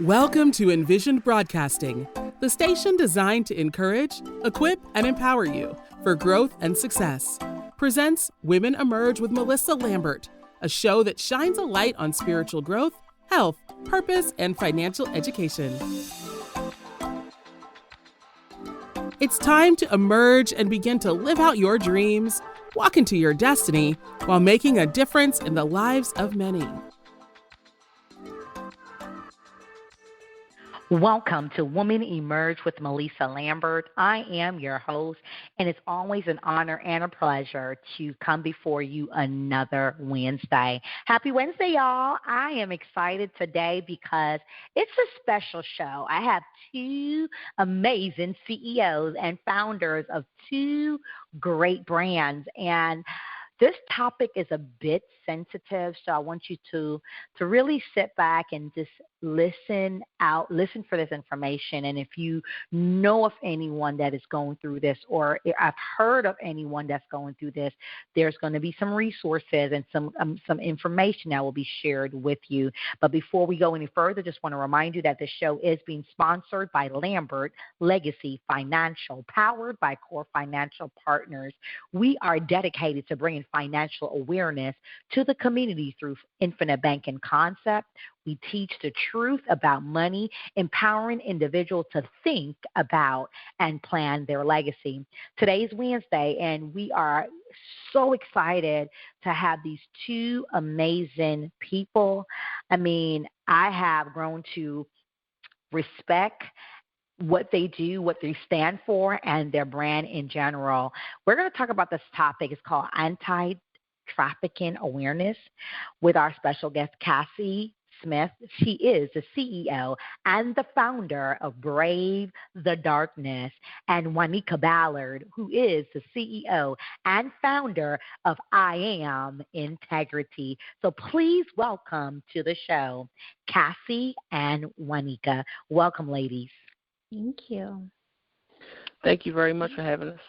Welcome to Envisioned Broadcasting, the station designed to encourage, equip, and empower you for growth and success. Presents Women Emerge with Melissa Lambert, a show that shines a light on spiritual growth, health, purpose, and financial education. It's time to emerge and begin to live out your dreams, walk into your destiny, while making a difference in the lives of many. Welcome to Women Emerge with Melissa Lambert. I am your host, and it's always an honor and a pleasure to come before you another Wednesday. Happy Wednesday, y'all. I am excited today because it's a special show. I have two amazing CEOs and founders of two great brands, and this topic is a bit sensitive, so I want you to really sit back and just listen for this information. And if you know of anyone that is going through this, or I've heard of anyone that's going through this, there's going to be some resources and some information that will be shared with you. But before we go any further, just want to remind you that the show is being sponsored by Lambert Legacy Financial, powered by Core Financial Partners. We are dedicated to bringing financial awareness to the community through infinite banking concept. We teach the truth about money, empowering individuals to think about and plan their legacy. Today's Wednesday, and we are so excited to have these two amazing people. I mean, I have grown to respect what they do, what they stand for, and their brand in general. We're going to talk about this topic. It's called Anti Trafficking Awareness with our special guest, Cassie Smith. She is the CEO and the founder of Brave the Darkness, and Juanika Ballard, who is the CEO and founder of INTERGRITY. So please welcome to the show, Cassie and Juanika. Welcome, ladies. Thank you. Thank you very much for having us.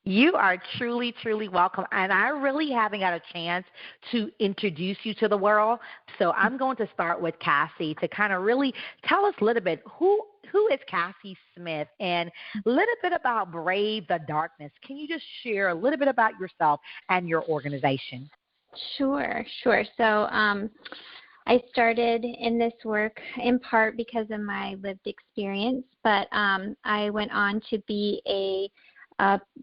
You are truly, truly welcome. And I really haven't got a chance to introduce you to the world. So I'm going to start with Cassie to kind of really tell us a little bit who is Cassie Smith and a little bit about Brave the Darkness. Can you just share a little bit about yourself and your organization? Sure. So I started in this work in part because of my lived experience, but I went on to be a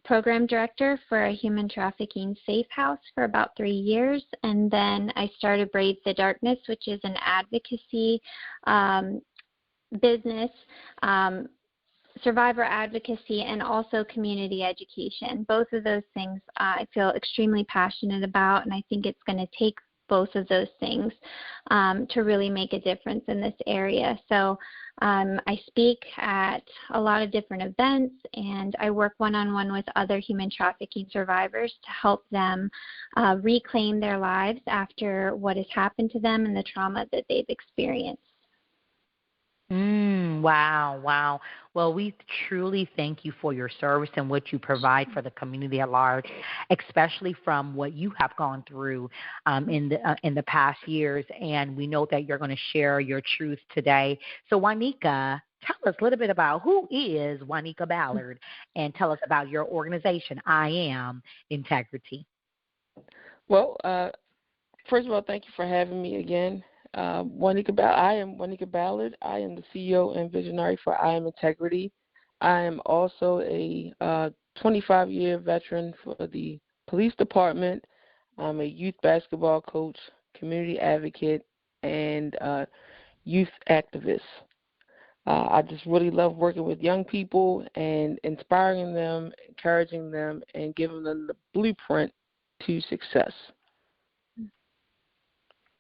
program director for a human trafficking safe house for about 3 years, and then I started Brave the Darkness, which is an advocacy business, survivor advocacy, and also community education. Both of those things I feel extremely passionate about, and I think it's going to take both of those things to really make a difference in this area. So I speak at a lot of different events, and I work one-on-one with other human trafficking survivors to help them reclaim their lives after what has happened to them and the trauma that they've experienced. Wow. Well, we truly thank you for your service and what you provide for the community at large, especially from what you have gone through in the past years. And we know that you're going to share your truth today. So, Juanika, tell us a little bit about who is Juanika Ballard, and tell us about your organization, INTERGRITY. Well, first of all, thank you for having me again. I am Juanika Ballard. I am the CEO and visionary for INTERGRITY. I am also a 25-year veteran for the police department. I'm a youth basketball coach, community advocate, and youth activist. I just really love working with young people and inspiring them, encouraging them, and giving them the blueprint to success.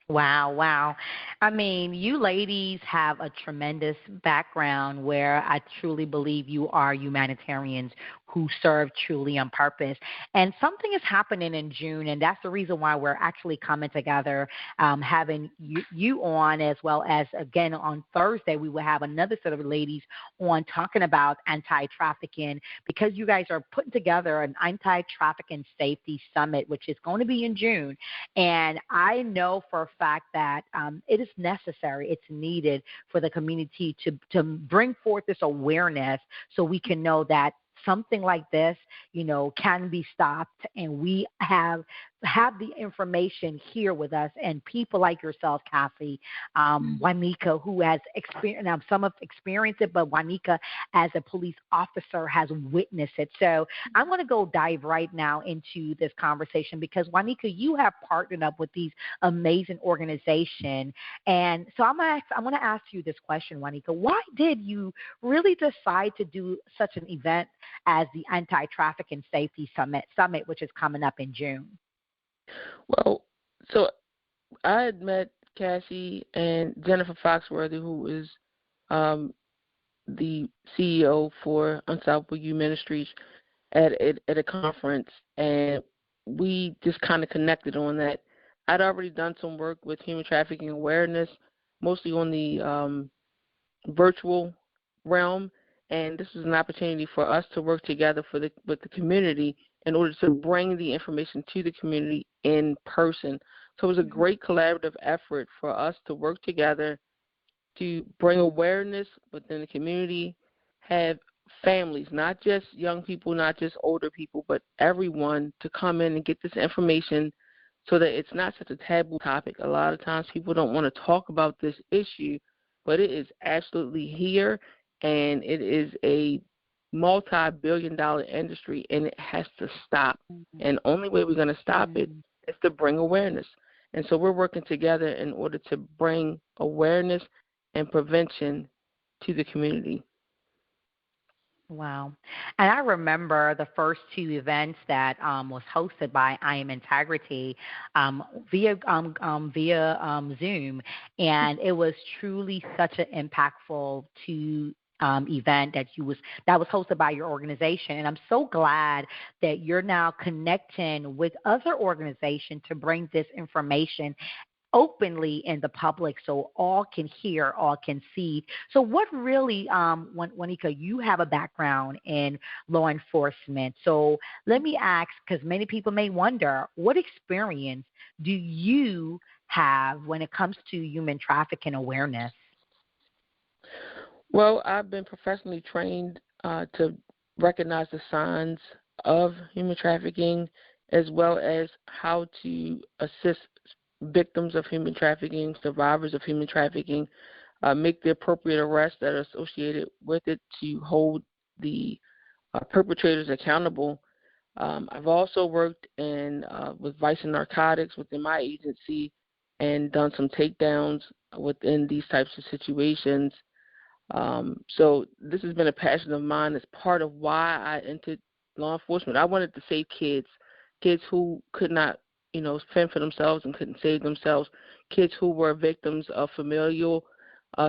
Wow. I mean, you ladies have a tremendous background where I truly believe you are humanitarians who serve truly on purpose. And something is happening in June, and that's the reason why we're actually coming together, having you on, as well as, again, on Thursday, we will have another set of ladies on talking about anti-trafficking, because you guys are putting together an anti-trafficking safety summit, which is going to be in June. And I know for a fact that it is necessary, it's needed for the community to bring forth this awareness so we can know that something like this, can be stopped, and we have the information here with us, and people like yourself, Cassie, Juanika, who has experienced, now some have experienced it, but Juanika, as a police officer, has witnessed it. So I'm going to go dive right now into this conversation, because Juanika, you have partnered up with these amazing organizations, and so I'm going to ask you this question, Juanika. Why did you really decide to do such an event as the Anti-Trafficking Safety Summit, which is coming up in June? Well, so I had met Cassie and Jennifer Foxworthy, who is the CEO for Unstoppable You Ministries, at a conference, and we just kind of connected on that. I'd already done some work with human trafficking awareness, mostly on the virtual realm, and this was an opportunity for us to work together with the community in order to bring the information to the community in person. So it was a great collaborative effort for us to work together to bring awareness within the community, have families, not just young people, not just older people, but everyone to come in and get this information so that it's not such a taboo topic. A lot of times people don't want to talk about this issue, but it is absolutely here, and it is a multi-billion-dollar industry, and it has to stop. And the only way we're going to stop it is to bring awareness. And so we're working together in order to bring awareness and prevention to the community. Wow. And I remember the first two events that was hosted by INTERGRITY via Zoom, and it was truly such an impactful event that was hosted by your organization. And I'm so glad that you're now connecting with other organizations to bring this information openly in the public so all can hear, all can see. So what really, Juanika, you have a background in law enforcement. So let me ask, because many people may wonder, what experience do you have when it comes to human trafficking awareness? Well, I've been professionally trained to recognize the signs of human trafficking, as well as how to assist victims of human trafficking, survivors of human trafficking, make the appropriate arrests that are associated with it to hold the perpetrators accountable. I've also worked with vice and narcotics within my agency and done some takedowns within these types of situations. So this has been a passion of mine. It's part of why I entered law enforcement. I wanted to save kids who could not, fend for themselves and couldn't save themselves, kids who were victims of familial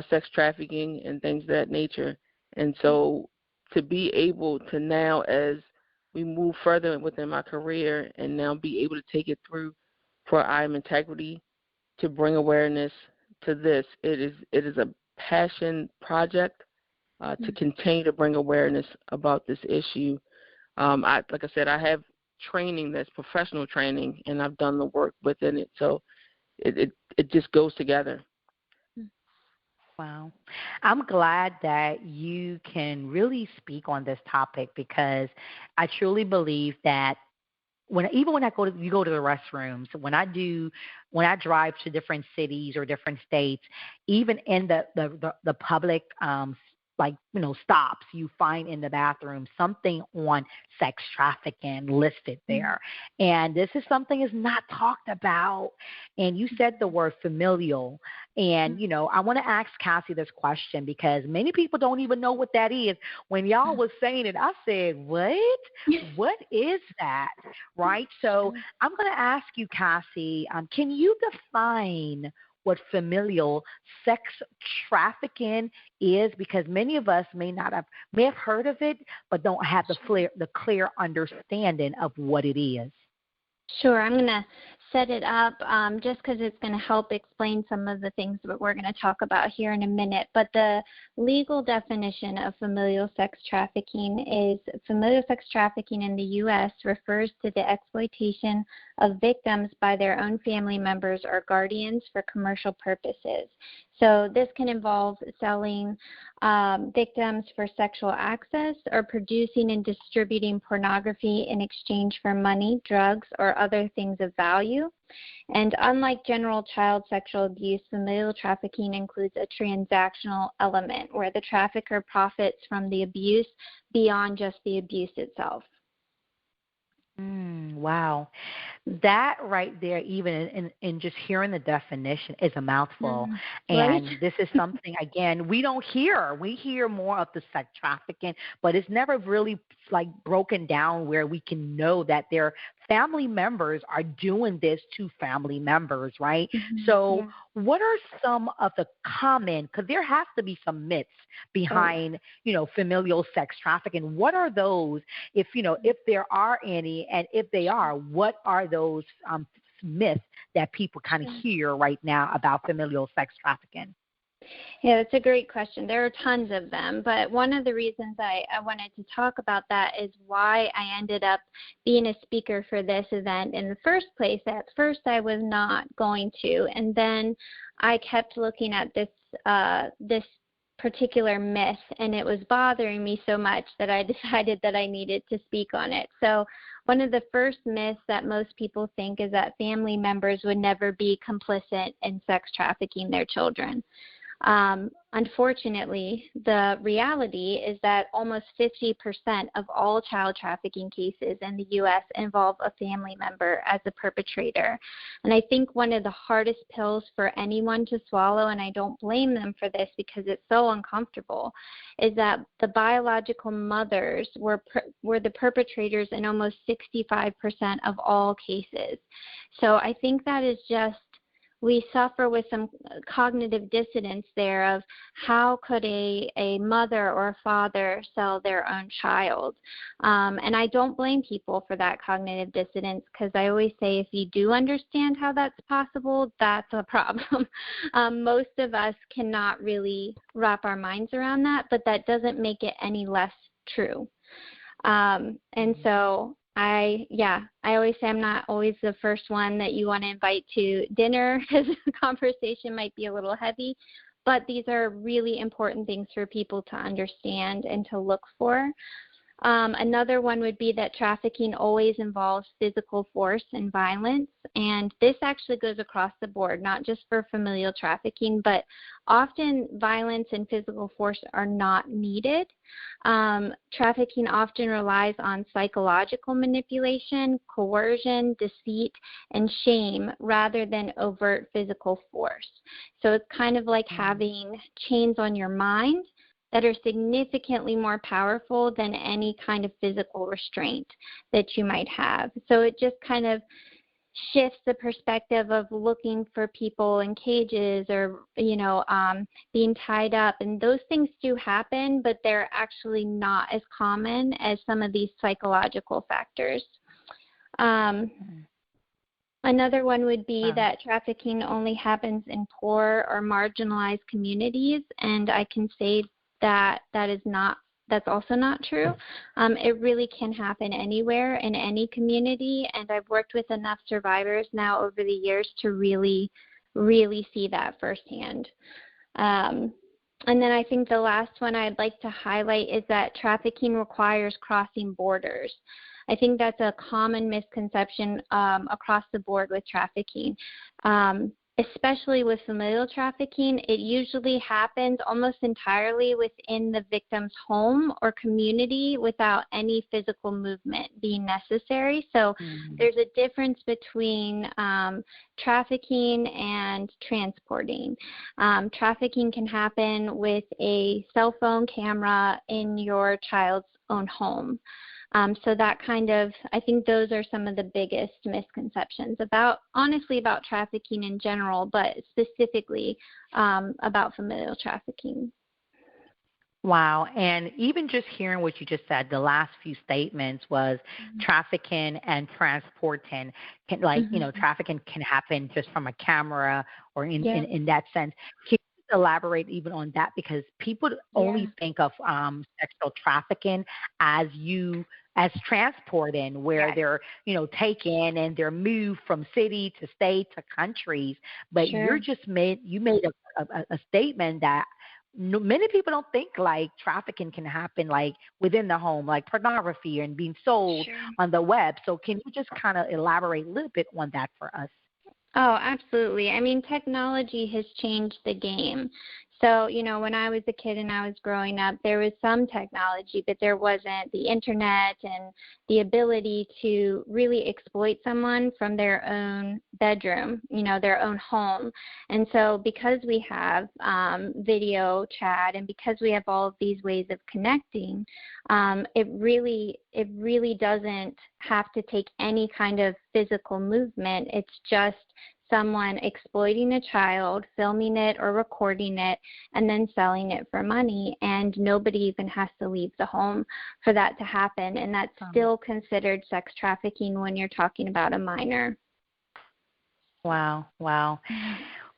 sex trafficking and things of that nature. And so to be able to now, as we move further within my career, and now be able to take it through for I Am Integrity to bring awareness to this, it is a passion project to continue to bring awareness about this issue. Like I said, I have training that's professional training, and I've done the work within it. So it just goes together. Wow. I'm glad that you can really speak on this topic, because I truly believe that when you go to the restrooms, when I drive to different cities or different states, even in the public stops, you find in the bathroom something on sex trafficking listed there. And this is something is not talked about. And you said the word familial. And, I want to ask Cassie this question, because many people don't even know what that is. When y'all was saying it, I said, what? What is that? Right? So I'm going to ask you, Cassie, can you define what familial sex trafficking is? Because many of us may have heard of it, but don't have the clear understanding of what it is. Sure. I'm going to set it up just because it's going to help explain some of the things that we're going to talk about here in a minute. But the legal definition of familial sex trafficking is familial sex trafficking in the U.S. refers to the exploitation of victims by their own family members or guardians for commercial purposes. So this can involve selling victims for sexual access or producing and distributing pornography in exchange for money, drugs, or other things of value. And unlike general child sexual abuse, familial trafficking includes a transactional element where the trafficker profits from the abuse beyond just the abuse itself. Wow. That right there, even in just hearing the definition, is a mouthful. And Right? this is something, again, we don't hear. We hear more of the sex trafficking, but it's never really like broken down where we can know that their family members are doing this to family members, right? So what are some of the common, because there has to be some myths behind, familial sex trafficking. What are those, if there are any, and if they are, what are those myths that people kind of hear right now about familial sex trafficking? Yeah, that's a great question. There are tons of them, but one of the reasons I wanted to talk about that is why I ended up being a speaker for this event in the first place. At first, I was not going to, and then I kept looking at this particular myth, and it was bothering me so much that I decided that I needed to speak on it. So one of the first myths that most people think is that family members would never be complicit in sex trafficking their children. Unfortunately, the reality is that almost 50% of all child trafficking cases in the U.S. involve a family member as a perpetrator. And I think one of the hardest pills for anyone to swallow, and I don't blame them for this because it's so uncomfortable, is that the biological mothers were the perpetrators in almost 65% of all cases. So I think that is just, we suffer with some cognitive dissonance there of how could a mother or a father sell their own child. And I don't blame people for that cognitive dissonance because I always say if you do understand how that's possible, that's a problem. Most of us cannot really wrap our minds around that, but that doesn't make it any less true. And so I always say I'm not always the first one that you want to invite to dinner because the conversation might be a little heavy, but these are really important things for people to understand and to look for. Another one would be that trafficking always involves physical force and violence, and this actually goes across the board, not just for familial trafficking, but often violence and physical force are not needed. Trafficking often relies on psychological manipulation, coercion, deceit, and shame rather than overt physical force. So it's kind of like having chains on your mind that are significantly more powerful than any kind of physical restraint that you might have. So it just kind of shifts the perspective of looking for people in cages or, being tied up. And those things do happen, but they're actually not as common as some of these psychological factors. Another one would be that trafficking only happens in poor or marginalized communities, and I can say that's also not true. It really can happen anywhere in any community, and I've worked with enough survivors now over the years to really, really see that firsthand. And then I think the last one I'd like to highlight is that trafficking requires crossing borders. I think that's a common misconception across the board with trafficking. Especially with familial trafficking, it usually happens almost entirely within the victim's home or community without any physical movement being necessary. So there's a difference between trafficking and transporting. Trafficking can happen with a cell phone camera in your child's own home. So that I think those are some of the biggest misconceptions honestly about trafficking in general, but specifically about familial trafficking. Wow. And even just hearing what you just said, the last few statements was trafficking and transporting trafficking can happen just from a camera or in that sense. Can you elaborate even on that? Because people only think of sexual trafficking as transporting, where they're, taken and they're moved from city to state to countries. But you made a statement that many people don't think like trafficking can happen like within the home, like pornography and being sold on the web. So can you just kind of elaborate a little bit on that for us? Oh, absolutely. I mean, technology has changed the game. So, when I was a kid and I was growing up, there was some technology, but there wasn't the internet and the ability to really exploit someone from their own bedroom, their own home. And so because we have video chat and because we have all of these ways of connecting, it really doesn't have to take any kind of physical movement. It's just someone exploiting a child, filming it or recording it, and then selling it for money. And nobody even has to leave the home for that to happen. And that's still considered sex trafficking when you're talking about a minor. Wow.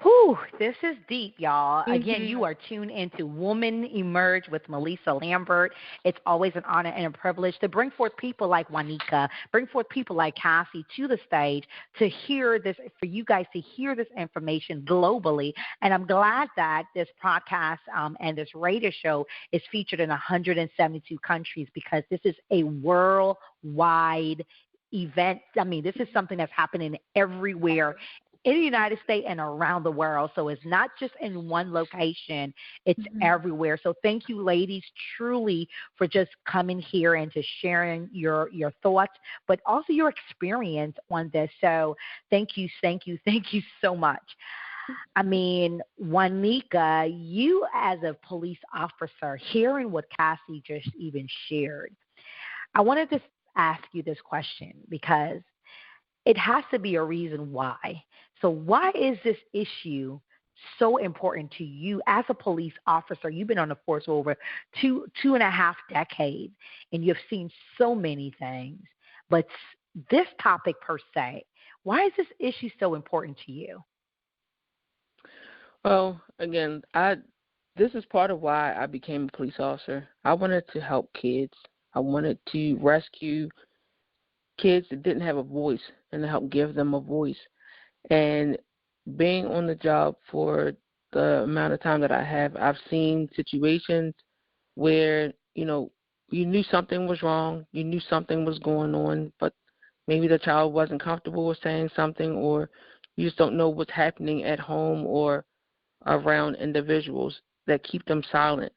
Whew, this is deep, y'all. Again, you are tuned into Woman Emerge with Melissa Lambert. It's always an honor and a privilege to bring forth people like Juanika, bring forth people like Cassie to the stage to hear this, for you guys to hear this information globally. And I'm glad that this podcast and this radio show is featured in 172 countries, because this is a worldwide event. I mean, this is something that's happening everywhere in the United States and around the world. So it's not just in one location, it's everywhere. So thank you, ladies, truly, for just coming here and to sharing your thoughts, but also your experience on this. So thank you so much. I mean, Juanika, you as a police officer, hearing what Cassie just even shared, I wanted to ask you this question, because it has to be a reason why. So why is this issue so important to you as a police officer? You've been on the force for over two and a half decades, and you've seen so many things. But this topic per se, why is this issue so important to you? Well, again, this is part of why I became a police officer. I wanted to help kids. I wanted to rescue kids that didn't have a voice and to help give them a voice. And being on the job for the amount of time that I have, I've seen situations where, you knew something was wrong, you knew something was going on, but maybe the child wasn't comfortable with saying something, or you just don't know what's happening at home or around individuals that keep them silent.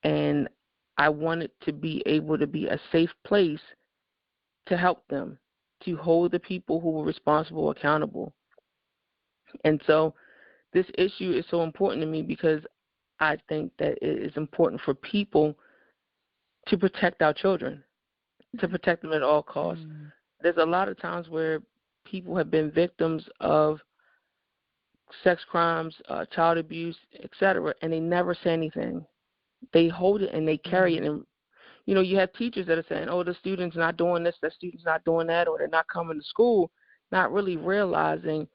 And I wanted to be able to be a safe place to help them, to hold the people who were responsible accountable. And so this issue is so important to me because I think that it is important for people to protect our children, to protect them at all costs. There's a lot of times where people have been victims of sex crimes, child abuse, etc., and they never say anything. They hold it and they carry it. And, you have teachers that are saying, oh, the student's not doing this, the student's not doing that, or they're not coming to school, not really realizing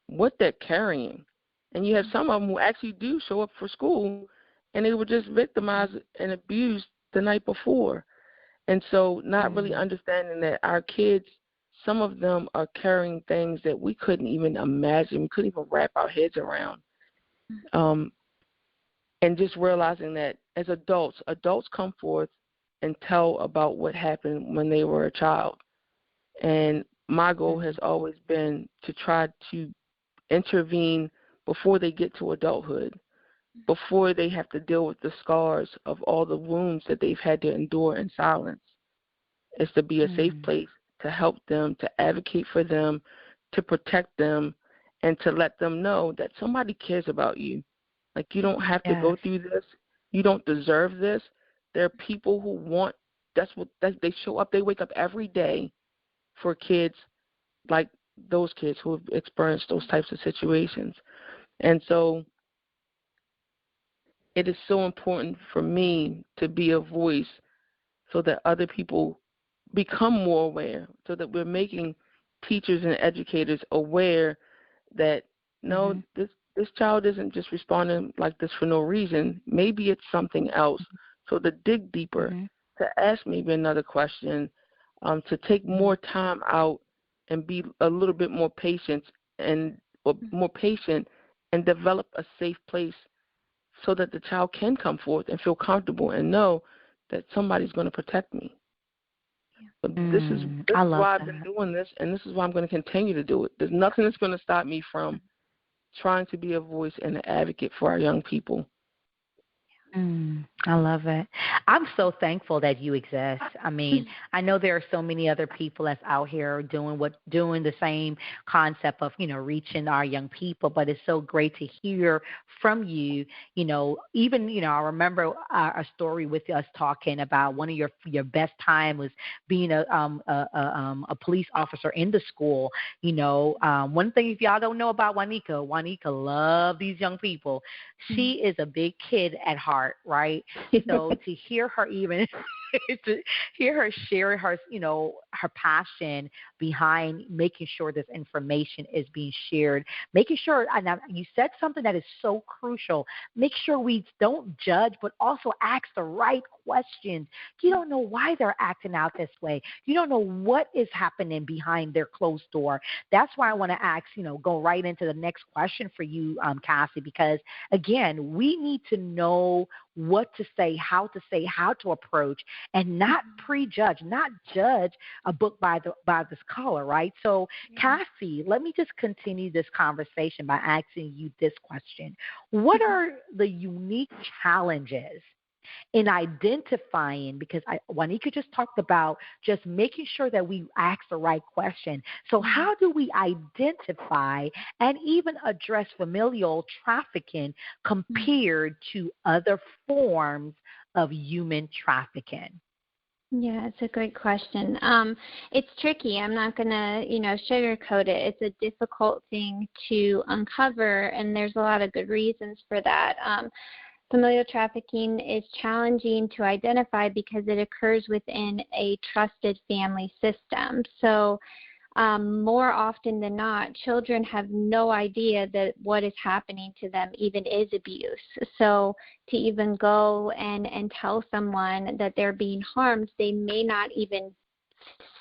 what they're carrying. And you have some of them who actually do show up for school, and they were just victimized and abused the night before. And so not really understanding that our kids, some of them are carrying things that we couldn't even imagine, we couldn't even wrap our heads around. And just realizing that as adults come forth and tell about what happened when they were a child. And my goal has always been to try to intervene before they get to adulthood, before they have to deal with the scars of all the wounds that they've had to endure in silence. Is to be a safe place to help them, to advocate for them, to protect them, and to let them know that somebody cares about you. Like, you don't have to go through this. You don't deserve this. There are people who want they show up. They wake up every day for kids like those kids who have experienced those types of situations. And so it is so important for me to be a voice so that other people become more aware, so that we're making teachers and educators aware that, no, this child isn't just responding like this for no reason. Maybe it's something else. So to dig deeper, to ask maybe another question, to take more time out and be a little bit more patient and develop a safe place so that the child can come forth and feel comfortable and know that somebody's going to protect me. But this is why I've been doing this, and this is why I'm going to continue to do it. There's nothing that's going to stop me from trying to be a voice and an advocate for our young people. I love it. I'm so thankful that you exist. I mean, I know there are so many other people that's out here doing the same concept of, reaching our young people, but it's so great to hear from you. Even, I remember a story with us talking about one of your best time was being a police officer in the school. One thing, if y'all don't know about Juanika loves these young people. She is a big kid at heart, right? So to hear her share her, her passion behind making sure this information is being shared, making sure, and you said something that is so crucial, make sure we don't judge, but also ask the right questions. You don't know why they're acting out this way. You don't know what is happening behind their closed door. That's why I want to ask, go right into the next question for you, Cassie, because again, we need to know what to say, how to approach, and not prejudge, not judge a book by this color, right? So, Cassie, let me just continue this conversation by asking you this question. What are the unique challenges in identifying, because Juanika just talked about just making sure that we ask the right question. So how do we identify and even address familial trafficking compared to other forms of human trafficking? Yeah, it's a great question. It's tricky. I'm not going to, sugarcoat it. It's a difficult thing to uncover, and there's a lot of good reasons for that. Familial trafficking is challenging to identify because it occurs within a trusted family system. So more often than not, children have no idea that what is happening to them even is abuse. So to even go and tell someone that they're being harmed, they may not even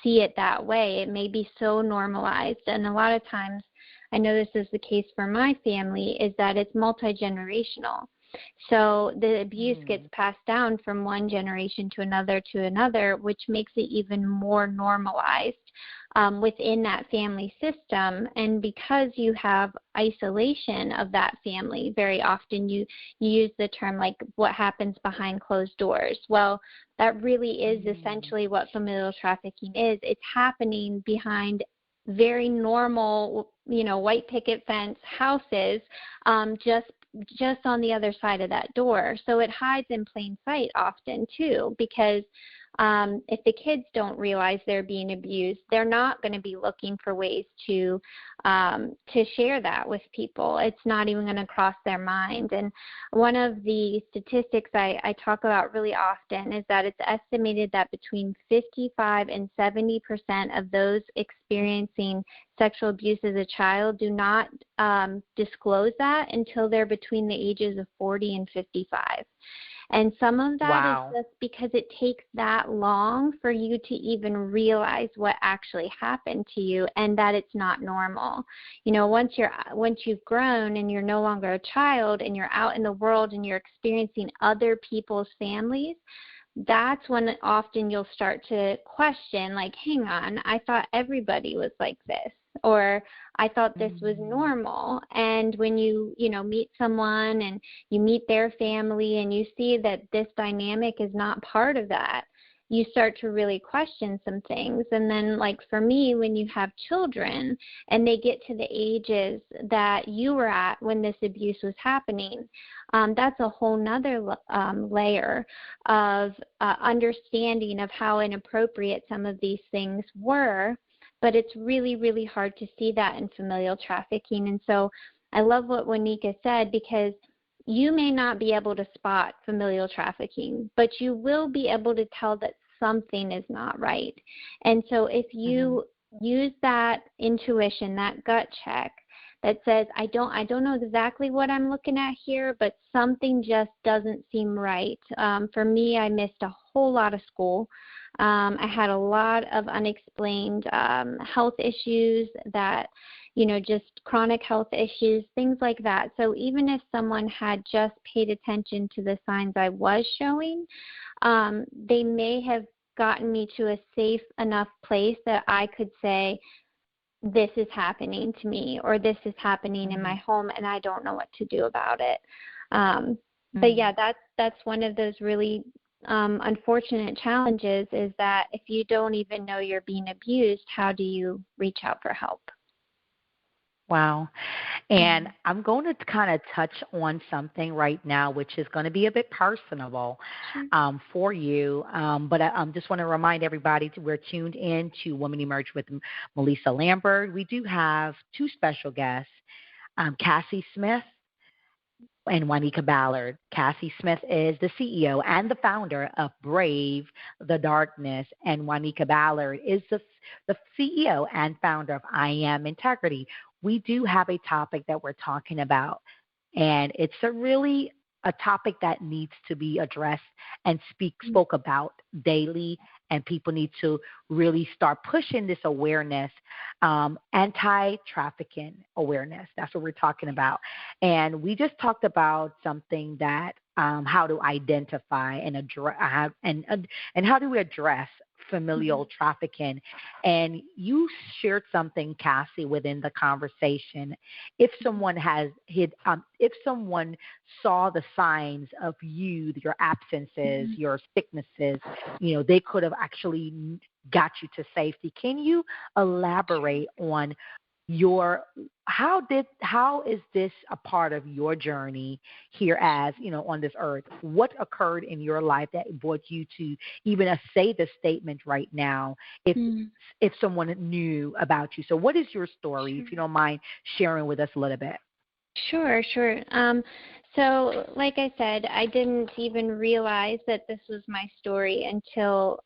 see it that way. It may be so normalized. And a lot of times, I know this is the case for my family, is that it's multi-generational. So the abuse gets passed down from one generation to another, which makes it even more normalized within that family system. And because you have isolation of that family, very often you use the term like what happens behind closed doors. Well, that really is essentially what familial trafficking is. It's happening behind very normal, white picket fence houses, just on the other side of that door. So it hides in plain sight often too, because if the kids don't realize they're being abused, they're not going to be looking for ways to share that with people. It's not even going to cross their mind. And one of the statistics I talk about really often is that it's estimated that between 55 and 70% of those experiencing sexual abuse as a child do not disclose that until they're between the ages of 40 and 55. And some of that is just because it takes that long for you to even realize what actually happened to you and that it's not normal. Once you've grown and you're no longer a child and you're out in the world and you're experiencing other people's families, that's when often you'll start to question, like, hang on, I thought everybody was like this, or I thought this was normal. And when you meet someone and you meet their family and you see that this dynamic is not part of that, you start to really question some things. And then, like for me, when you have children and they get to the ages that you were at when this abuse was happening, that's a whole nother layer of understanding of how inappropriate some of these things were. But it's really, really hard to see that in familial trafficking. And so I love what Juanika said, because you may not be able to spot familial trafficking, but you will be able to tell that something is not right. And so if you use that intuition, that gut check that says, I don't know exactly what I'm looking at here, but something just doesn't seem right. For me, I missed a whole lot of school. I had a lot of unexplained health issues that, just chronic health issues, things like that. So even if someone had just paid attention to the signs I was showing, they may have gotten me to a safe enough place that I could say, this is happening to me, or this is happening in my home, and I don't know what to do about it. But yeah, that's one of those really unfortunate challenges, is that if you don't even know you're being abused, how do you reach out for help? Wow. And I'm going to kind of touch on something right now, which is going to be a bit personable for you. But I just want to remind everybody we're tuned in to Women Emerge with Melissa Lambert. We do have two special guests, Cassie Smith and Juanika Ballard. Cassie Smith is the CEO and the founder of Brave the Darkness, and Juanika Ballard is the CEO and founder of INTERGRITY. We do have a topic that we're talking about, and it's a topic that needs to be addressed and spoke about daily, and people need to really start pushing this awareness, anti-trafficking awareness. That's what we're talking about. And we just talked about something that how to identify and address, and how do we address familial trafficking. And you shared something, Cassie, within the conversation. If someone if someone saw the signs of your absences, your sicknesses, they could have actually got you to safety. Can you elaborate on how is this a part of your journey here as, on this earth? What occurred in your life that brought you to even say the statement right now if someone knew about you? So what is your story, if you don't mind sharing with us a little bit? Sure. So like I said, I didn't even realize that this was my story until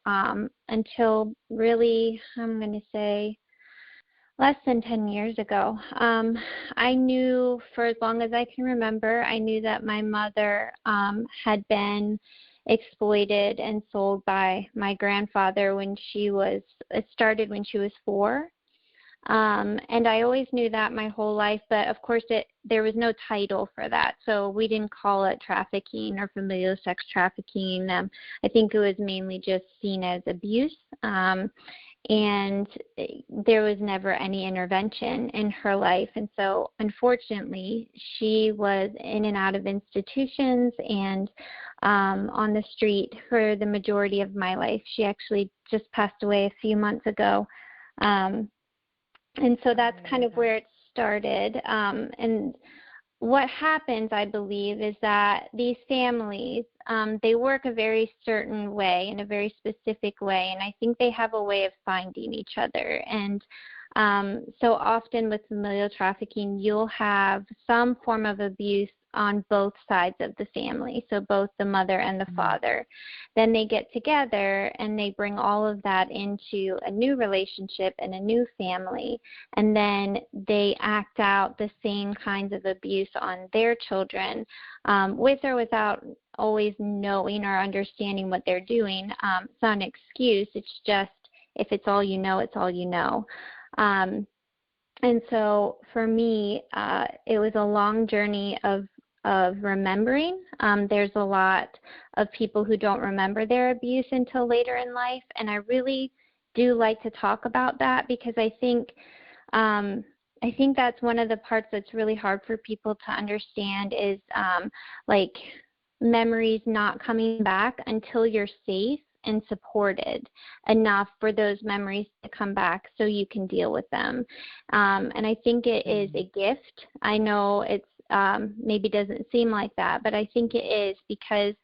really, I'm going to say, less than 10 years ago. I knew for as long as I can remember, I knew that my mother had been exploited and sold by my grandfather it started when she was 4. And I always knew that my whole life, but of course there was no title for that. So we didn't call it trafficking or familial sex trafficking. I think it was mainly just seen as abuse. And there was never any intervention in her life. And so, unfortunately, she was in and out of institutions and on the street for the majority of my life. She actually just passed away a few months ago. And so that's kind of where it started. And what happens, I believe, is that these families, they work a very certain way, in a very specific way, and I think they have a way of finding each other. And so often with familial trafficking, you'll have some form of abuse on both sides of the family, so both the mother and the father. Then they get together and they bring all of that into a new relationship and a new family, and then they act out the same kinds of abuse on their children, with or without always knowing or understanding what they're doing. It's not an excuse. It's just, if it's all you know, it's all you know. And so for me, it was a long journey of remembering. There's a lot of people who don't remember their abuse until later in life, and I really do like to talk about that, because I think that's one of the parts that's really hard for people to understand is like memories not coming back until you're safe and supported enough for those memories to come back so you can deal with them. And I think it is a gift. I know it's maybe doesn't seem like that, but I think it is, because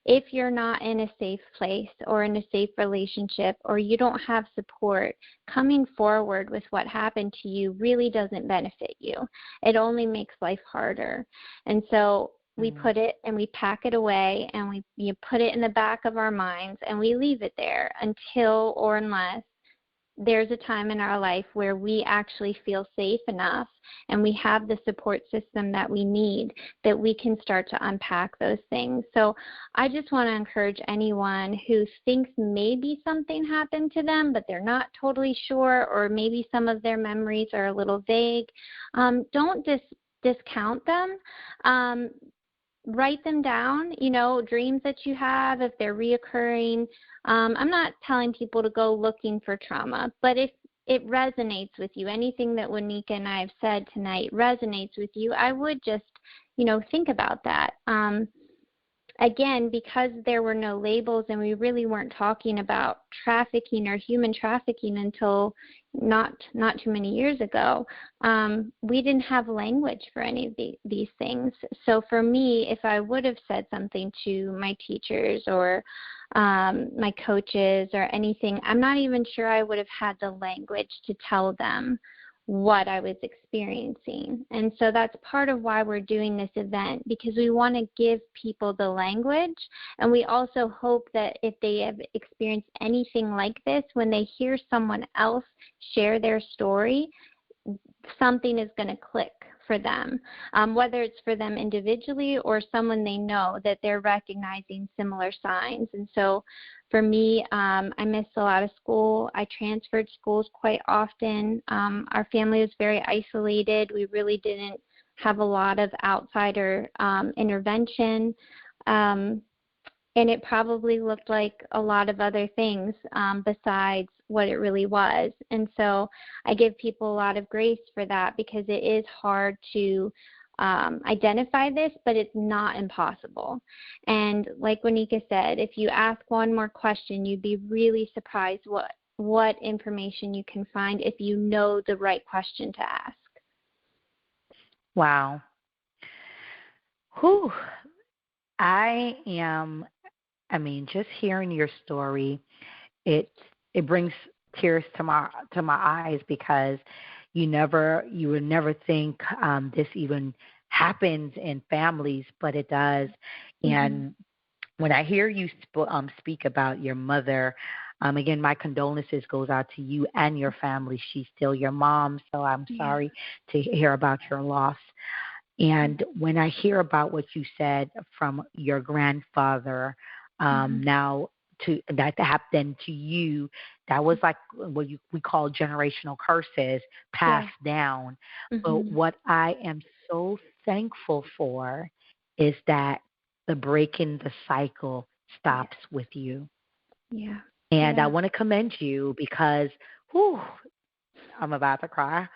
if you're not in a safe place or in a safe relationship, or you don't have support, coming forward with what happened to you really doesn't benefit you. It only makes life harder. And so we put it and we pack it away, and you put it in the back of our minds, and we leave it there until or unless there's a time in our life where we actually feel safe enough and we have the support system that we need, that we can start to unpack those things. So I just want to encourage anyone who thinks maybe something happened to them, but they're not totally sure, or maybe some of their memories are a little vague. Don't discount them. Write them down, dreams that you have, if they're reoccurring. I'm not telling people to go looking for trauma, but if it resonates with you, anything that Juanika and I have said tonight resonates with you, I would just, think about that. Again, because there were no labels and we really weren't talking about trafficking or human trafficking until not too many years ago, we didn't have language for any of these things. So for me, if I would have said something to my teachers or my coaches or anything, I'm not even sure I would have had the language to tell them what I was experiencing. And so that's part of why we're doing this event, because we want to give people the language, and we also hope that if they have experienced anything like this, when they hear someone else share their story, something is going to click for them, whether it's for them individually or someone they know that they're recognizing similar signs. And so for me, I missed a lot of school. I transferred schools quite often. Our family was very isolated. We really didn't have a lot of outsider intervention. And it probably looked like a lot of other things besides what it really was. And so I give people a lot of grace for that, because it is hard to identify this, but it's not impossible. And like Juanika said, if you ask one more question, you'd be really surprised what information you can find if you know the right question to ask. Wow. Whew. Just hearing your story, it brings tears to my eyes, because you would never think this even happens in families, but it does. Mm-hmm. And when I hear you speak about your mother, again, my condolences goes out to you and your family. She's still your mom, so I'm sorry to hear about your loss. And when I hear about what you said from your grandfather, now to that happened to you, that was like what we call generational curses passed down. But what I am so thankful for is that the breaking the cycle stops with you. Yeah. And I want to commend you, because I'm about to cry.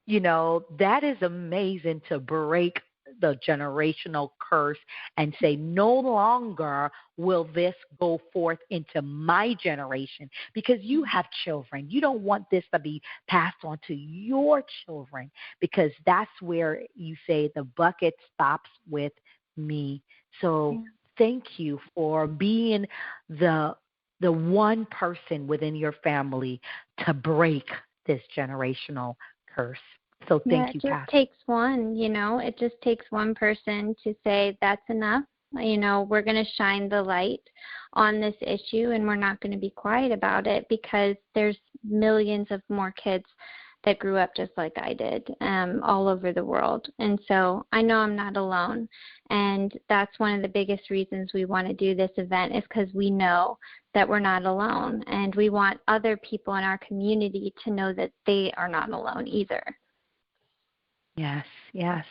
That is amazing, to break the generational curse and say, no longer will this go forth into my generation, because you have children. You don't want this to be passed on to your children, because that's where you say the bucket stops with me. So thank you for being the one person within your family to break this generational curse. So thank you, Cassie. It just takes one, it just takes one person to say that's enough. We're going to shine the light on this issue, and we're not going to be quiet about it, because there's millions of more kids that grew up just like I did all over the world. And so I know I'm not alone. And that's one of the biggest reasons we want to do this event, is because we know that we're not alone. And we want other people in our community to know that they are not alone either. Yes.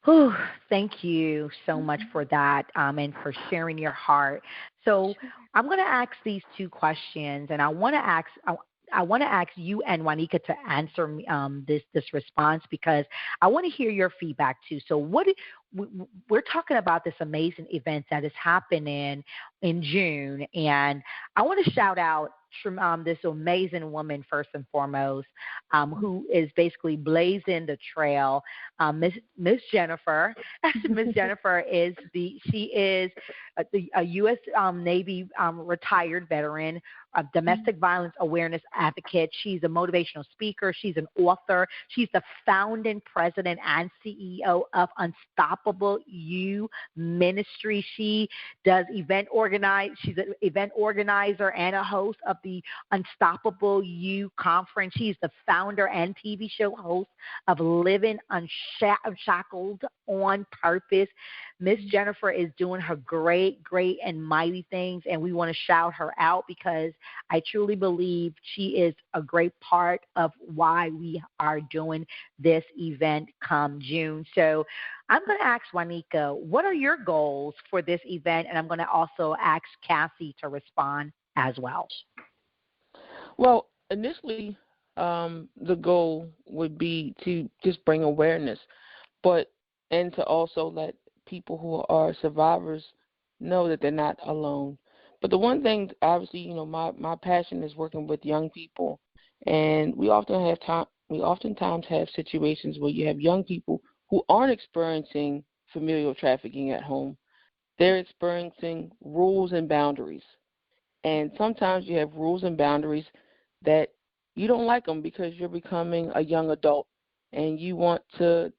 Whew, thank you so much for that, and for sharing your heart. So I'm going to ask these two questions, and I want to ask I want to ask you and Juanika to answer this response, because I want to hear your feedback too. So we're talking about this amazing event that is happening in June, and I want to shout out this amazing woman first and foremost, who is basically blazing the trail. Miss Jennifer. Miss Jennifer is a U.S. Navy retired veteran, a domestic violence awareness advocate. She's a motivational speaker. She's an author. She's the founding president and CEO of Unstoppable You Ministries. She does She's an event organizer and a host of the Unstoppable You conference. She's the founder and TV show host of Living Unshackled on Purpose. Miss Jennifer is doing her great and mighty things, and we want to shout her out because I truly believe she is a great part of why we are doing this event come June. So I'm going to ask Juanika, what are your goals for this event? And I'm going to also ask Cassie to respond as well. Well, initially, the goal would be to just bring awareness, and to also let people who are survivors know that they're not alone. But the one thing, obviously, my passion is working with young people, and we oftentimes have situations where you have young people who aren't experiencing familial trafficking at home. They're experiencing rules and boundaries. And sometimes you have rules and boundaries that you don't like them because you're becoming a young adult and you want to,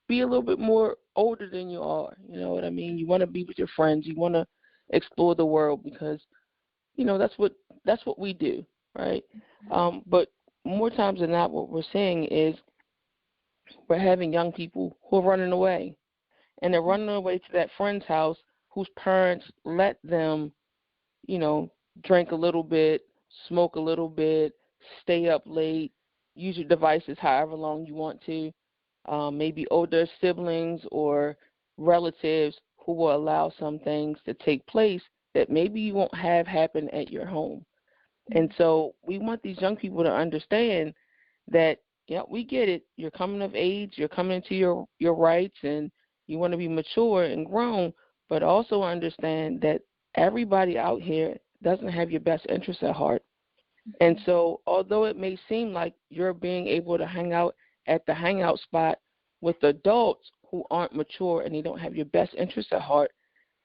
be a little bit more older than you are. You know what I mean? You want to be with your friends. You want to explore the world because, that's what we do, right? But more times than not, what we're seeing is we're having young people who are running away, and they're running away to that friend's house whose parents let them, drink a little bit, smoke a little bit, stay up late, use your devices however long you want to. Maybe older siblings or relatives who will allow some things to take place that maybe you won't have happen at your home. And so we want these young people to understand that, we get it. You're coming of age. You're coming into your rights, and you want to be mature and grown, but also understand that everybody out here doesn't have your best interests at heart. And so although it may seem like you're being able to hang out at the hangout spot with adults who aren't mature and they don't have your best interests at heart,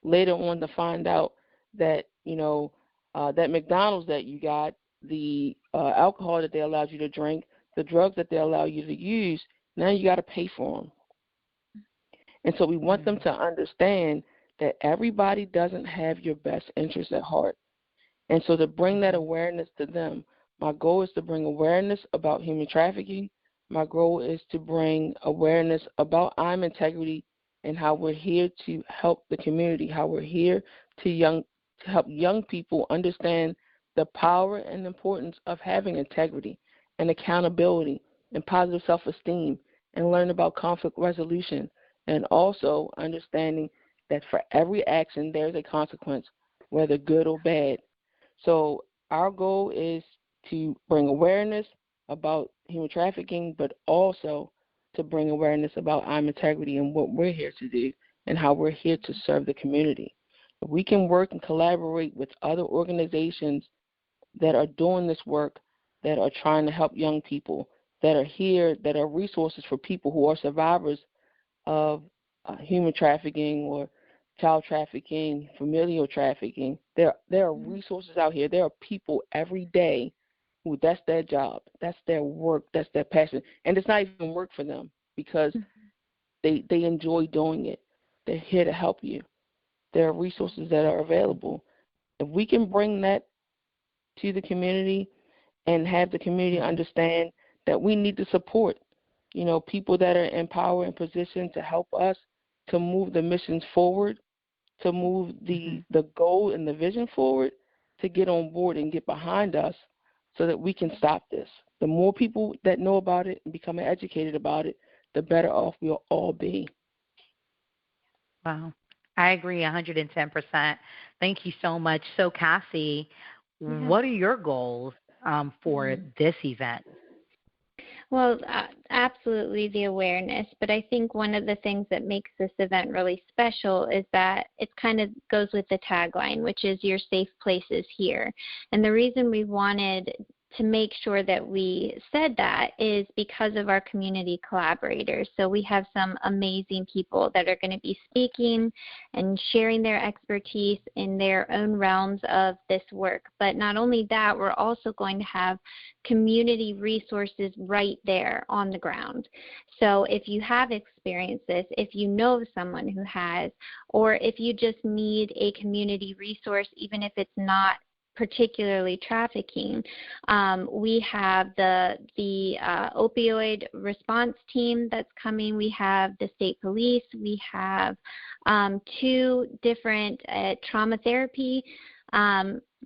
later on to find out that, that McDonald's that you got, the alcohol that they allowed you to drink, the drugs that they allow you to use, now you got to pay for them. And so we want them to understand that everybody doesn't have your best interests at heart. And so to bring that awareness to them, my goal is to bring awareness about human trafficking. My goal is to bring awareness about INTERGRITY and how we're here to help the community, how we're here to help young people understand the power and importance of having integrity and accountability and positive self-esteem, and learn about conflict resolution, and also understanding that for every action there's a consequence, whether good or bad. So our goal is to bring awareness about human trafficking, but also to bring awareness about INTERGRITY and what we're here to do and how we're here to serve the community. If we can work and collaborate with other organizations that are doing this work, that are trying to help young people, that are here, that are resources for people who are survivors of human trafficking or child trafficking, familial trafficking, there are resources out here. There are people every day who that's their job, that's their work, that's their passion. And it's not even work for them because they enjoy doing it. They're here to help you. There are resources that are available. If we can bring that to the community and have the community understand that we need to support, people that are in power and position to help us to move the missions forward, to move the goal and the vision forward, to get on board and get behind us so that we can stop this. The more people that know about it and become educated about it, the better off we'll all be. Wow. I agree 110%. Thank you so much. So, Cassie, What are your goals for this event? Well, absolutely the awareness, but I think one of the things that makes this event really special is that it kind of goes with the tagline, which is your safe places here. And the reason we wanted to make sure that we said that is because of our community collaborators. So we have some amazing people that are going to be speaking and sharing their expertise in their own realms of this work. But not only that, we're also going to have community resources right there on the ground. So if you have experienced this, if you know someone who has, or if you just need a community resource, even if it's not particularly trafficking, we have the opioid response team that's coming. We have the state police. We have 2 different trauma therapy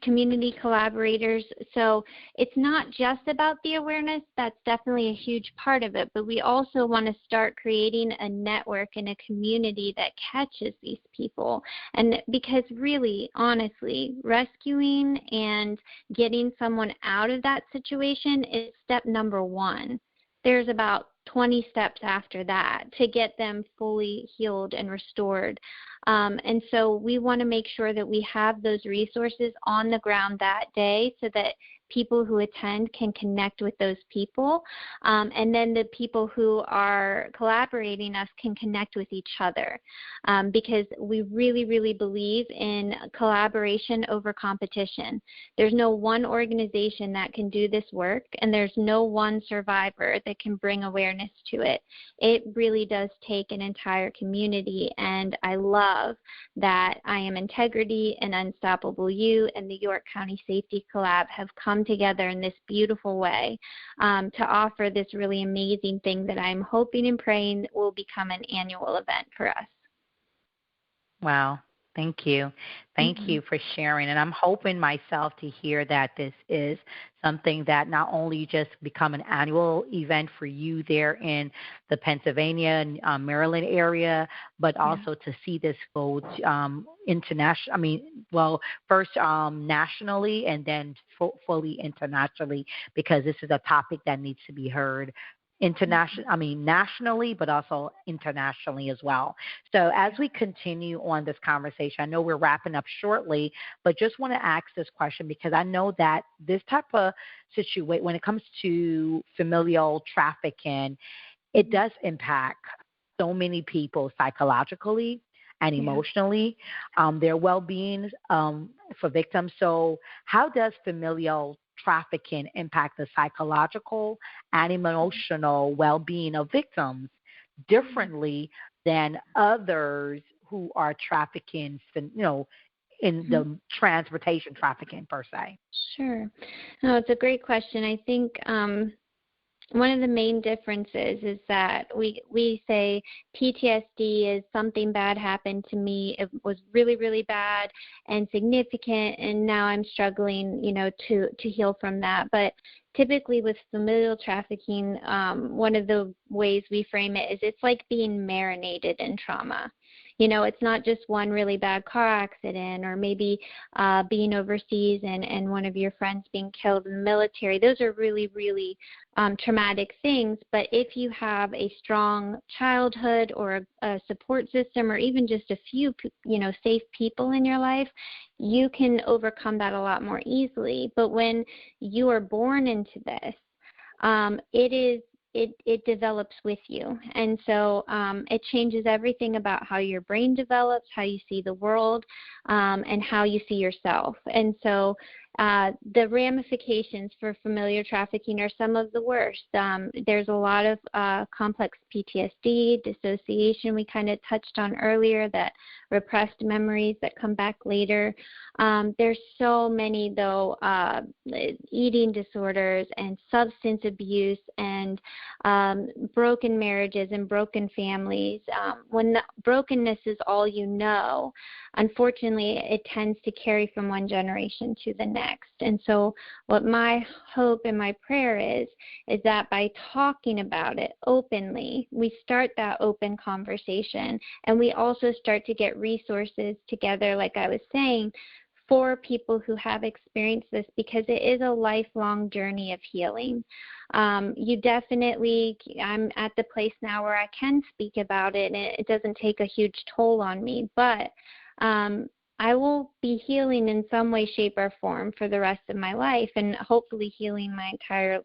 community collaborators. So it's not just about the awareness. That's definitely a huge part of it, but we also want to start creating a network and a community that catches these people. And because really, honestly, rescuing and getting someone out of that situation is step number 1. There's about 20 steps after that to get them fully healed and restored. And so we want to make sure that we have those resources on the ground that day so that people who attend can connect with those people. And then the people who are collaborating us can connect with each other because we really, really believe in collaboration over competition. There's no one organization that can do this work, and there's no one survivor that can bring awareness to it. It really does take an entire community, and I love that I Am Integrity and Unstoppable You and the York County Safety Collab have come together in this beautiful way to offer this really amazing thing that I'm hoping and praying will become an annual event for us. Wow. Thank you. Thank you for sharing. And I'm hoping myself to hear that this is something that not only just become an annual event for you there in the Pennsylvania and Maryland area, but also to see this go international. First nationally and then fully internationally, because this is a topic that needs to be heard nationally, but also internationally as well. So as we continue on this conversation, I know we're wrapping up shortly, but just want to ask this question because I know that this type of situation, when it comes to familial trafficking, it does impact so many people psychologically and emotionally, their well-being for victims. So how does familial trafficking impact the psychological and emotional well-being of victims differently than others who are trafficking, in the transportation trafficking per se? Sure. No, it's a great question. I think one of the main differences is that we say PTSD is something bad happened to me. It was really, really bad and significant, and now I'm struggling, to heal from that. But typically with familial trafficking, one of the ways we frame it is it's like being marinated in trauma. It's not just one really bad car accident or maybe being overseas and one of your friends being killed in the military. Those are really, really traumatic things. But if you have a strong childhood or a support system or even just a few, safe people in your life, you can overcome that a lot more easily. But when you are born into this, it develops with you. And so it changes everything about how your brain develops, how you see the world, and how you see yourself. And so the ramifications for familiar trafficking are some of the worst. There's a lot of complex PTSD, dissociation we kind of touched on earlier, that repressed memories that come back later. There's so many, though, eating disorders and substance abuse and broken marriages and broken families. When the brokenness is all you know, unfortunately, it tends to carry from one generation to the next. And so what my hope and my prayer is that by talking about it openly, we start that open conversation, and we also start to get resources together, like I was saying, for people who have experienced this, because it is a lifelong journey of healing. You definitely, I'm at the place now where I can speak about it, and it doesn't take a huge toll on me, but I will be healing in some way, shape, or form for the rest of my life, and hopefully healing my entire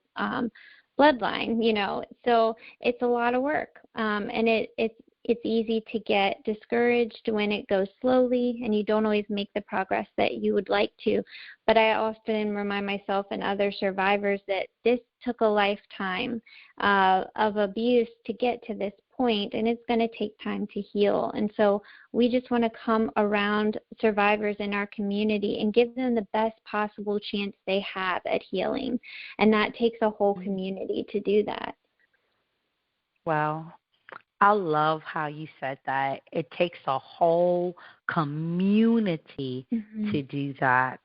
bloodline, So it's a lot of work, and it's easy to get discouraged when it goes slowly and you don't always make the progress that you would like to. But I often remind myself and other survivors that this took a lifetime of abuse to get to this point, and it's going to take time to heal. And so we just want to come around survivors in our community and give them the best possible chance they have at healing. And that takes a whole community to do that. Wow. I love how you said that. It takes a whole community to do that.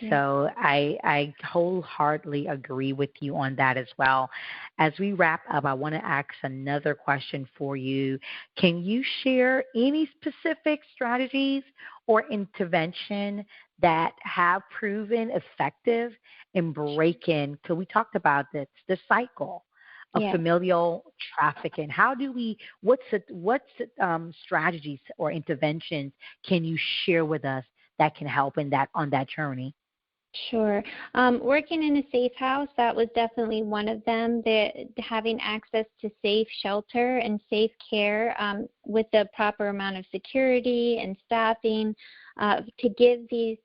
Yeah. So I wholeheartedly agree with you on that as well. As we wrap up, I want to ask another question for you. Can you share any specific strategies or intervention that have proven effective in breaking, because we talked about this, the cycle of familial trafficking? How do we, what's strategies or interventions can you share with us that can help on that journey? Sure. Working in a safe house, that was definitely one of them. Having access to safe shelter and safe care with the proper amount of security and staffing to give these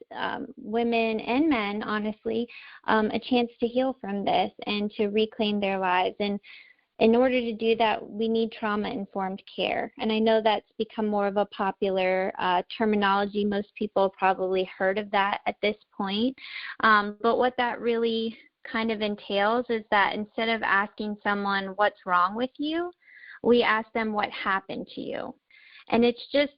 women and men, honestly, a chance to heal from this and to reclaim their lives. And in order to do that, we need trauma-informed care. And I know that's become more of a popular terminology. Most people probably heard of that at this point. But what that really kind of entails is that instead of asking someone what's wrong with you, we ask them what happened to you. And it's just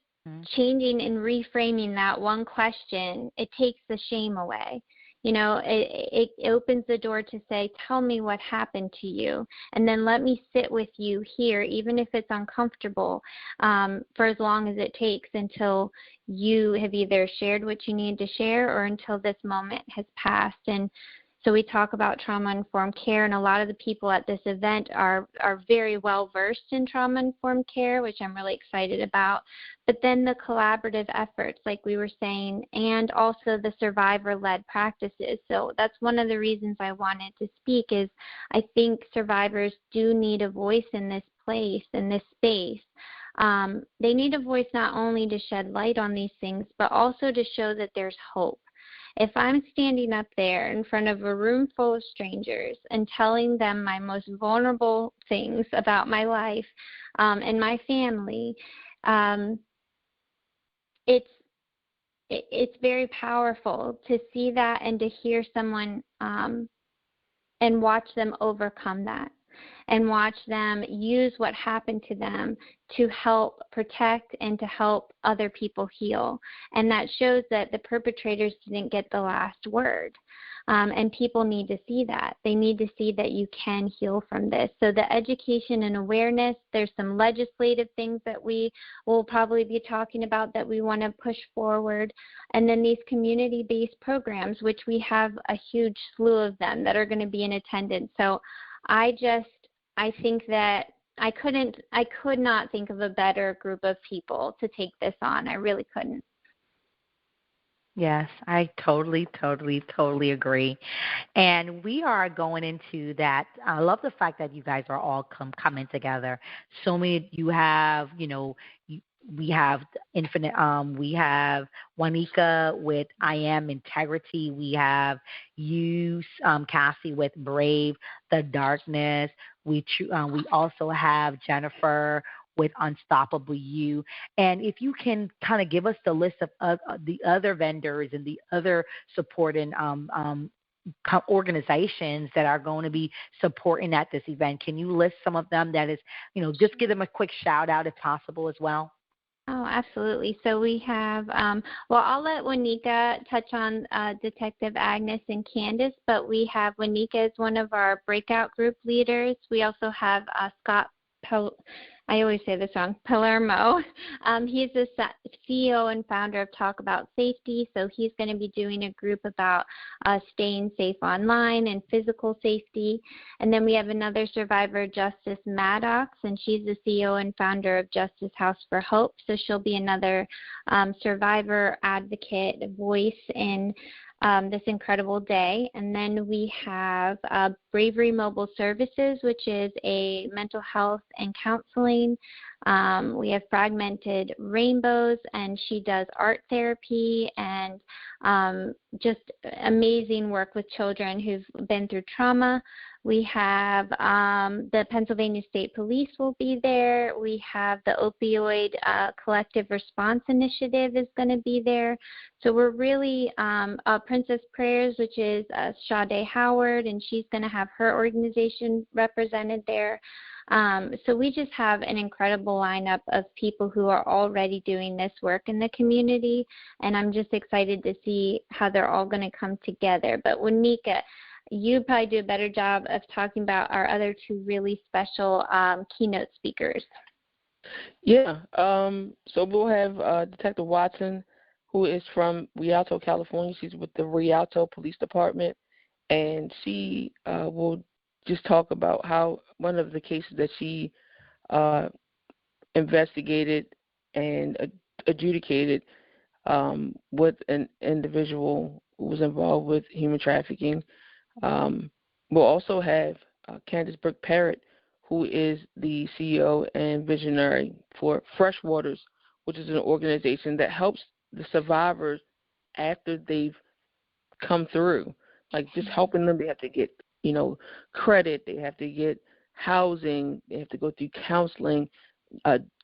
changing and reframing that one question. It takes the shame away. It opens the door to say, tell me what happened to you, and then let me sit with you here, even if it's uncomfortable, for as long as it takes until you have either shared what you need to share or until this moment has passed. And so we talk about trauma-informed care, and a lot of the people at this event are very well-versed in trauma-informed care, which I'm really excited about. But then the collaborative efforts, like we were saying, and also the survivor-led practices. So that's one of the reasons I wanted to speak is I think survivors do need a voice in this place, in this space. They need a voice not only to shed light on these things, but also to show that there's hope. If I'm standing up there in front of a room full of strangers and telling them my most vulnerable things about my life and my family, it's very powerful to see that and to hear someone and watch them overcome that and watch them use what happened to them to help protect and to help other people heal. And that shows that the perpetrators didn't get the last word. And people need to see that. They need to see that you can heal from this. So the education and awareness, there's some legislative things that we will probably be talking about that we want to push forward. And then these community-based programs, which we have a huge slew of them that are going to be in attendance. So I think that I could not think of a better group of people to take this on. I really couldn't. Yes, I totally agree. And we are going into that. I love the fact that you guys are all coming together. So many, we have Infinite, we have Juanika with I Am Integrity. We have you, Cassie, with Brave the Darkness. We also have Jennifer with Unstoppable You. And if you can kind of give us the list of the other vendors and the other supporting organizations that are going to be supporting at this event, can you list some of them that is, just give them a quick shout out if possible as well? Oh, absolutely. So we have, I'll let Juanika touch on Detective Agnes and Candace, but we have Juanika as one of our breakout group leaders. We also have Scott I always say this wrong, Palermo. He's the CEO and founder of Talk About Safety. So he's going to be doing a group about staying safe online and physical safety. And then we have another survivor, Justice Maddox, and she's the CEO and founder of Justice House for Hope. So she'll be another survivor advocate voice in this incredible day. And then we have Bravery Mobile Services, which is a mental health and counseling. We have Fragmented Rainbows, and she does art therapy and just amazing work with children who've been through trauma. We have the Pennsylvania State Police will be there. We have the Opioid Collective Response Initiative is going to be there. So we're really, Princess Prayers, which is Sade Howard, and she's going to have her organization represented there. So we just have an incredible lineup of people who are already doing this work in the community, and I'm just excited to see how they're all going to come together. But Juanika, you probably do a better job of talking about our other two really special keynote speakers. Yeah, so we'll have Detective Watson, who is from Rialto, California. She's with the Rialto Police Department, and she will just talk about how one of the cases that she investigated and adjudicated with an individual who was involved with human trafficking. We'll also have Candace Brooke Parrott, who is the CEO and visionary for Freshwaters, which is an organization that helps the survivors after they've come through, like just helping them. They have to get, credit, they have to get housing, they have to go through counseling,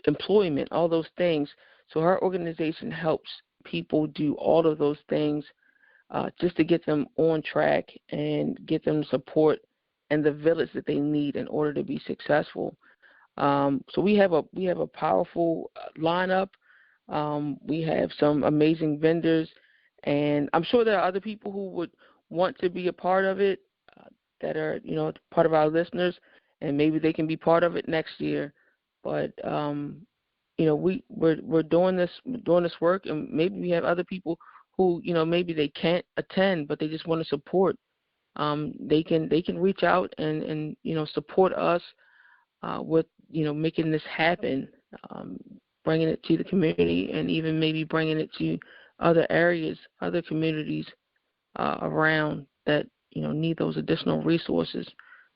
employment, all those things. So her organization helps people do all of those things just to get them on track and get them support and the village that they need in order to be successful. So we have a powerful lineup. We have some amazing vendors, and I'm sure there are other people who would want to be a part of it that are, part of our listeners, and maybe they can be part of it next year. But we're doing this work, and maybe we have other people who, maybe they can't attend, but they just want to support. They can reach out and support us with, making this happen, bringing it to the community, and even maybe bringing it to other areas, other communities around that, need those additional resources.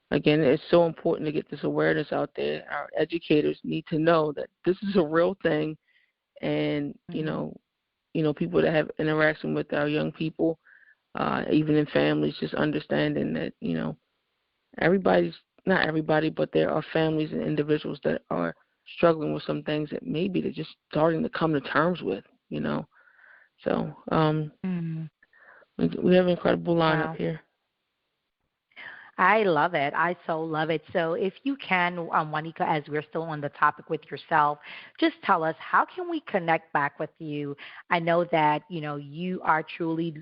Again, it's so important to get this awareness out there. Our educators need to know that this is a real thing, and, people that have interaction with our young people, even in families, just understanding that, not everybody, but there are families and individuals that are struggling with some things that maybe they're just starting to come to terms with, So we have an incredible lineup here. I love it. I so love it. So if you can, Juanika, as we're still on the topic with yourself, just tell us, how can we connect back with you? I know that, you are truly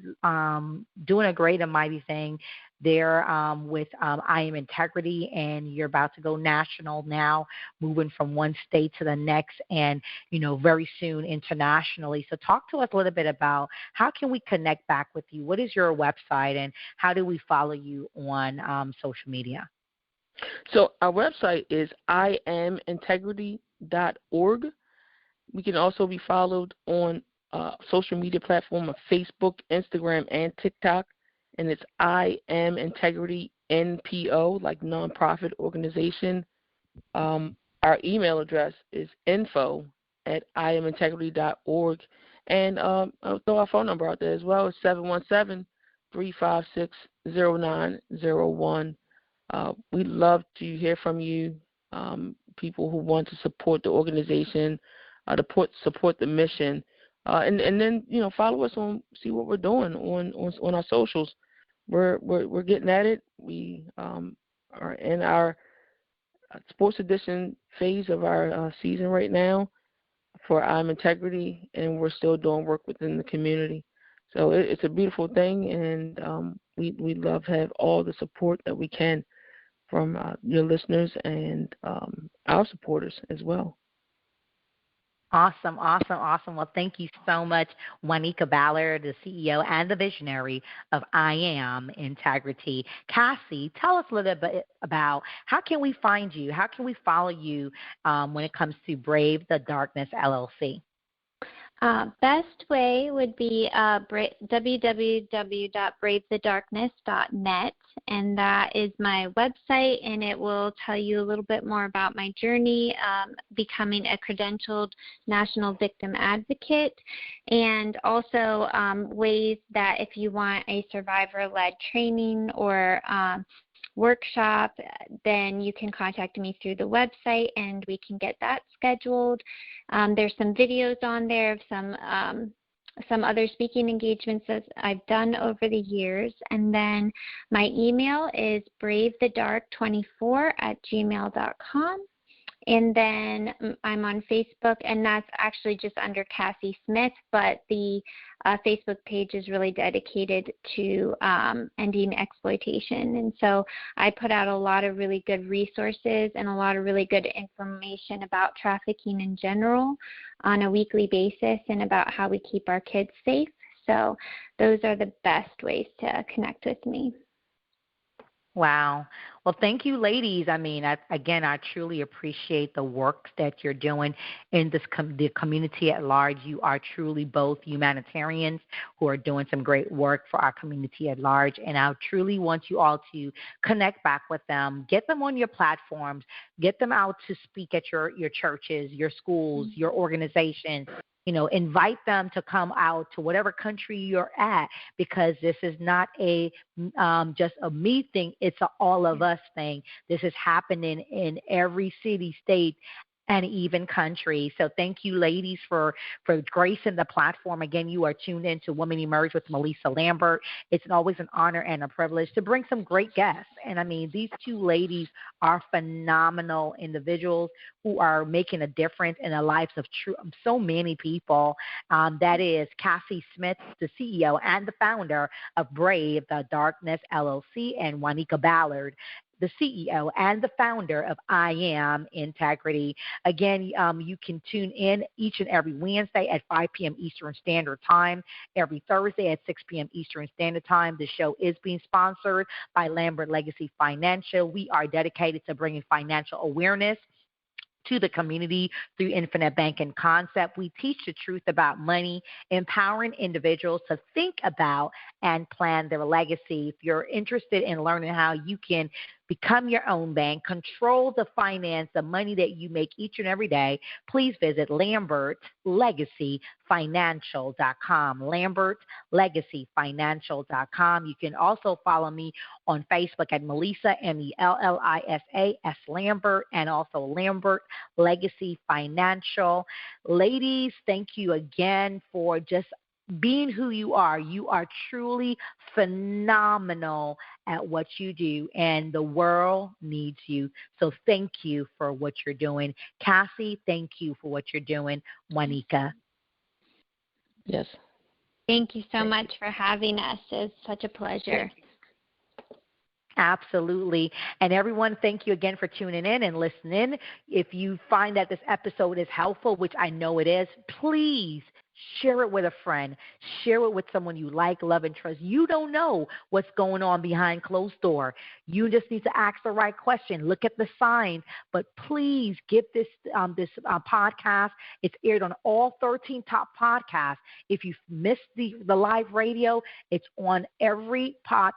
doing a great and mighty thing there with I Am Integrity, and you're about to go national now, moving from one state to the next, and, very soon internationally. So talk to us a little bit about how can we connect back with you? What is your website, and how do we follow you on social media? So our website is iamintegrity.org. We can also be followed on social media platform of Facebook, Instagram, and TikTok. And it's I Am Integrity NPO, like nonprofit organization. Our email address is info@iamintegrity.org. And I'll throw our phone number out there as well. It's 717-356-0901. We'd love to hear from you, people who want to support the organization, support the mission. And then, follow us on, see what we're doing on our socials. We're getting at it. We are in our sports edition phase of our season right now for I'm Integrity, and we're still doing work within the community. So it's a beautiful thing, and we love to have all the support that we can your listeners and our supporters as well. Awesome. Well, thank you so much, Juanika Ballard, the CEO and the visionary of I Am Integrity. Cassie, tell us a little bit about how can we find you? How can we follow you when it comes to Brave the Darkness LLC? Best way would be www.bravethedarkness.net, and that is my website, and it will tell you a little bit more about my journey becoming a credentialed national victim advocate, and also ways that if you want a survivor-led training or workshop, then you can contact me through the website and we can get that scheduled. There's some videos on there of some other speaking engagements that I've done over the years. And then my email is bravethedark24@gmail.com. And then I'm on Facebook, and that's actually just under Cassie Smith, but the Facebook page is really dedicated to ending exploitation. And so I put out a lot of really good resources and a lot of really good information about trafficking in general on a weekly basis and about how we keep our kids safe. So those are the best ways to connect with me. Wow. Well, thank you, ladies. I mean, I truly appreciate the work that you're doing in this the community at large. You are truly both humanitarians who are doing some great work for our community at large, and I truly want you all to connect back with them, get them on your platforms, get them out to speak at your churches, your schools, your organizations. Invite them to come out to whatever country you're at, because this is not just a me thing. It's an all of us thing. This is happening in every city, state, and even country. So thank you, ladies, for gracing the platform. Again, you are tuned in to Women Emerge with Melissa Lambert. It's always an honor and a privilege to bring some great guests. And I mean, these two ladies are phenomenal individuals who are making a difference in the lives of so many people. That is Cassie Smith, the CEO and the founder of Brave the Darkness LLC, and Juanika Ballard, the CEO and the founder of I Am Integrity. Again, you can tune in each and every Wednesday at 5 p.m. Eastern Standard Time, every Thursday at 6 p.m. Eastern Standard Time. The show is being sponsored by Lambert Legacy Financial. We are dedicated to bringing financial awareness to the community through Infinite Banking Concept. We teach the truth about money, empowering individuals to think about and plan their legacy. If you're interested in learning how you can become your own bank, control the finance, the money that you make each and every day, please visit LambertLegacyFinancial.com, LambertLegacyFinancial.com. You can also follow me on Facebook at Melissa, Mellisa S. Lambert, and also Lambert Legacy Financial. Ladies, thank you again for just being who you are. You are truly phenomenal at what you do, and the world needs you. So thank you for what you're doing. Cassie, thank you for what you're doing. Juanika. Yes. Thank you so much for having us. It's such a pleasure. Absolutely. And everyone, thank you again for tuning in and listening. If you find that this episode is helpful, which I know it is, please share it with a friend. Share it with someone you like, love, and trust. You don't know what's going on behind closed door. You just need to ask the right question. Look at the sign. But please give this podcast. It's aired on all 13 top podcasts. If you've missed the live radio, it's on every top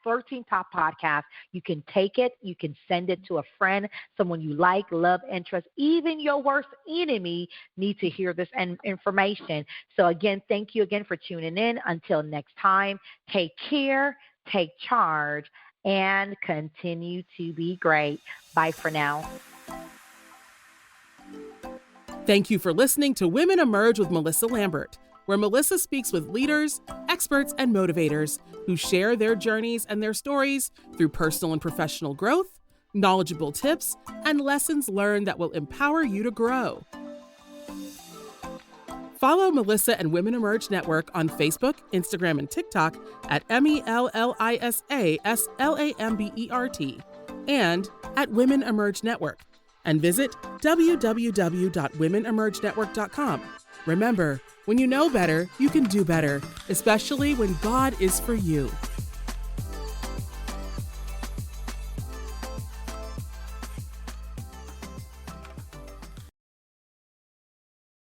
13 top podcasts. You can take it. You can send it to a friend, someone you like, love, and trust. Even your worst enemy needs to hear this information. So again, thank you again for tuning in. Until next time, take care, take charge, and continue to be great. Bye for now. Thank you for listening to Women Emerge with Melissa Lambert, where Melissa speaks with leaders, experts, and motivators who share their journeys and their stories through personal and professional growth, knowledgeable tips, and lessons learned that will empower you to grow. Follow Melissa and Women Emerge Network on Facebook, Instagram, and TikTok at MELLISASLAMBERT. and at Women Emerge Network. And visit www.womenemergenetwork.com. Remember, when you know better, you can do better, especially when God is for you.